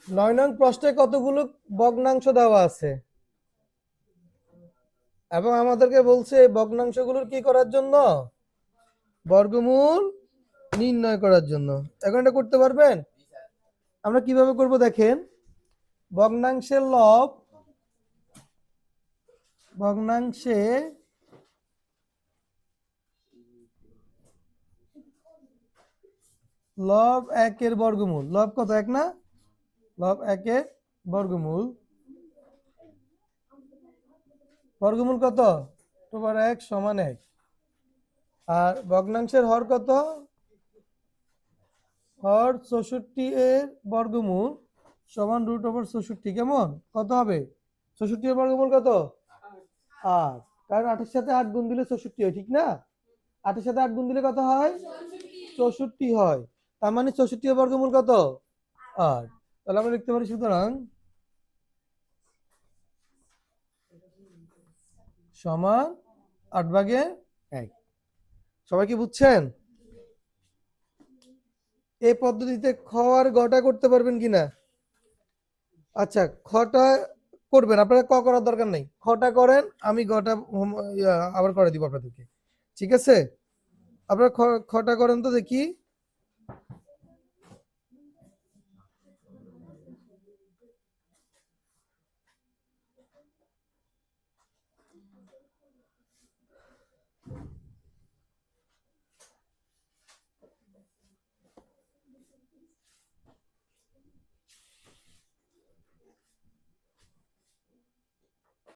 9 নং প্রশ্নে কতগুলো ভগ্নাংশ দেওয়া আছে এবং আমাদেরকে বলছে এই ভগ্নাংশগুলোর কি করার জন্য, বর্গমূল নির্ণয় করার জন্য। এখন এটা করতে পারবেন? আমরা কিভাবে করব দেখেন, ভগ্নাংশের লব, ভগ্নাংশে লব 1 এর বর্গমূল, লব কত 1 না, লব 1 এর বর্গমূল, বর্গমূল কত 2/1 সমান 1। আর ভগ্নাংশের হর কত, হর 64 এর বর্গমূল সমান √64। কেমন, কত হবে 64 এর বর্গমূল কত 8, কারণ 8 এর সাথে 8 গুণ দিলে 64 হয়, ঠিক না? 8 এর সাথে 8 গুণ দিলে কত হয়, 64 হয়। তার মানে 64 এর বর্গমূল কত 8। তাহলে আমরা লিখতে পারি সুতরাং সমান 8/1। সবাই কি বুঝছেন? এই পদ্ধতিতে খ আর গটা করতে পারবেন কিনা? আচ্ছা, খটা করবেন আপনারা, ক করার দরকার নেই, খটা করেন, আমি গটা আবার করে দিব আপনাদেরকে, ঠিক আছে? আপনারা খটা করেন তো দেখি।